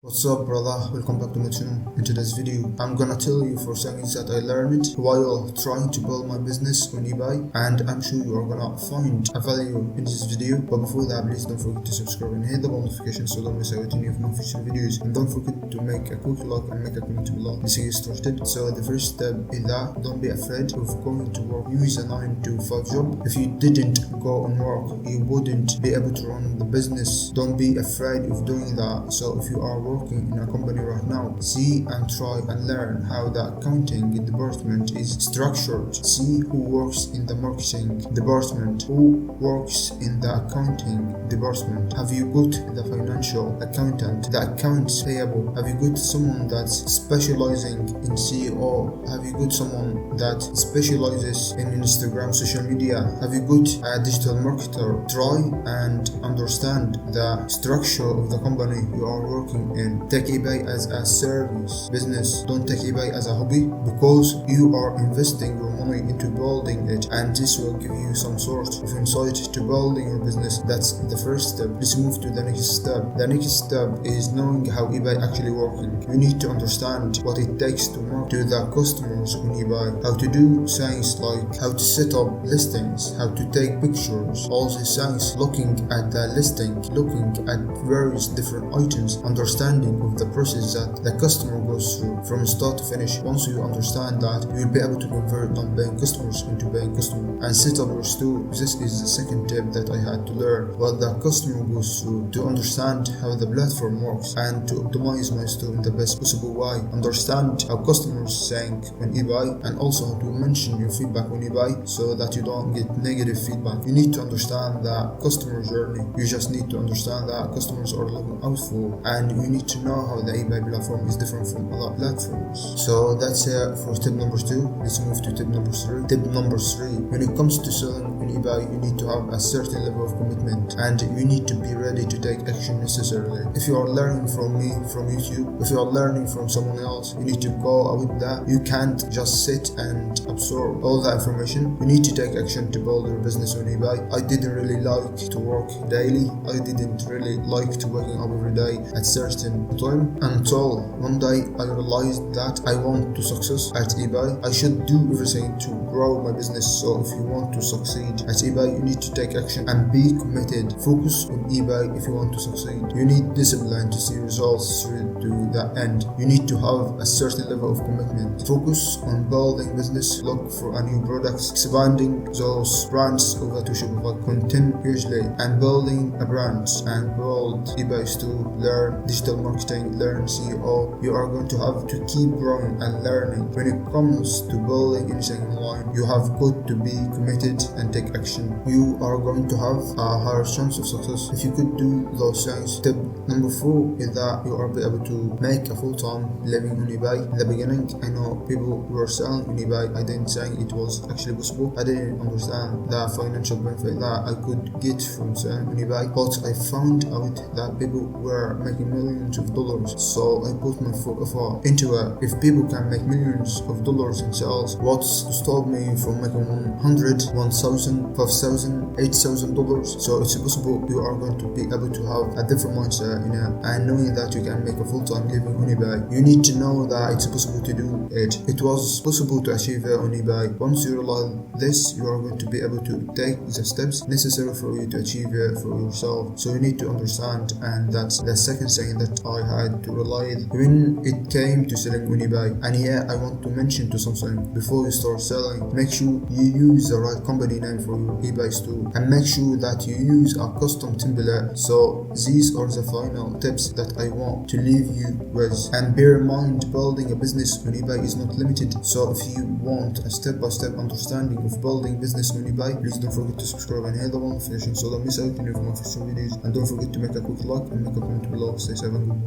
What's up, brother? Welcome back to my channel. In today's video, I'm gonna tell you 4 things that I learned while trying to build my business on eBay, and I'm sure you are gonna find a value in this video. But before that, please don't forget to subscribe and hit the bell notification so don't miss out any of my future videos. And don't forget to make a quick like and make a comment below. Let's get started. So the first step is that don't be afraid of going to work. Use a 9 to 5 job. If you didn't go on work, you wouldn't be able to run the business. Don't be afraid of doing that. So if you are working in a company right now, see and try and learn how the accounting department is structured. See who works in the marketing department, who works in the accounting department. Have you got the financial accountant, the accounts payable? Have you got someone that's specializing in CEO? Have you got someone that specializes in Instagram, social media? Have you got a digital marketer? Try and understand the structure of the company you are working in. Take eBay as a service business. Don't take eBay as a hobby, because you are investing your money into building it, and this will give you some sort of insight to building your business. That's the first step. Let's move to the next step. The next step is knowing how eBay actually working. You need to understand what it takes to market to the customers on eBay, how to do things like how to set up listings, how to take pictures, all these things, looking at the listing, looking at various different items, understanding of the process that the customer goes through from start to finish. Once you understand that, you will be able to convert non-paying customers into paying customers and set up your store. This is the second tip that I had to learn what the customer goes through, to understand how the platform works and to optimize my store in the best possible way. Understand how customers think on eBay, and also how to mention your feedback on eBay so that you don't get negative feedback. You need to understand the customer journey. You just need to understand that customers are looking out for, and you need to know how the eBay platform is different from other platforms. So that's it for tip number 2. Let's move to tip number 3. Tip number 3: when it comes to selling on eBay, you need to have a certain level of commitment, and you need to be ready to take action necessarily. If you are learning from me from YouTube, if you are learning from someone else, you need to go with that. You can't just sit and absorb all the information. You need to take action to build your business on eBay. I didn't really like to work daily. I didn't really like to waking up every day at certain time, until one day I realized that I want to success at eBay. I should do everything to grow my business. So if you want to succeed at eBay, you need to take action and be committed. Focus on eBay if you want to succeed. You need discipline to see results through to the end. You need to have a certain level of commitment. Focus on building business. Look for a new products, expanding those brands over to Shopify continuously, and building a brand and build eBay store. Learn digital marketing, learn CEO. You are going to have to keep growing and learning. When it comes to building anything online, you have got to be committed and take action. You are going to have a higher chance of success if you could do those things. Tip number 4 is that you are be able to make a full-time living on eBay. In the beginning, I know people were selling on eBay. I didn't think it was actually possible. I didn't understand the financial benefit that I could get from selling on eBay, but I found out that people were making millions of dollars. So I put my foot into it. If people can make millions of dollars in sales, what's to stop me from making 100, 1,000, 5,000, 8,000 dollars? So it's possible. You are going to be able to have a different mindset in it, and knowing that you can make a full-time living on eBay. You need to know that it's possible to do it. It was possible to achieve it on eBay. Once you realize this, you are going to be able to take the steps necessary for you to achieve it for yourself. So you need to understand, and that's the second thing that I had to realize when it came to selling on eBay. And yeah, I want to mention to something before you start selling. Make sure you use the right company name for your eBay store, and make sure that you use a custom template. So these are the final tips that I want to leave you with. And bear in mind, building a business on eBay is not limited. So if you want a step-by-step understanding of building business on eBay, please don't forget to subscribe and hit the bell notification so don't miss out any of my future videos. And don't forget to make a quick like and make a comment below. Stay safe and good.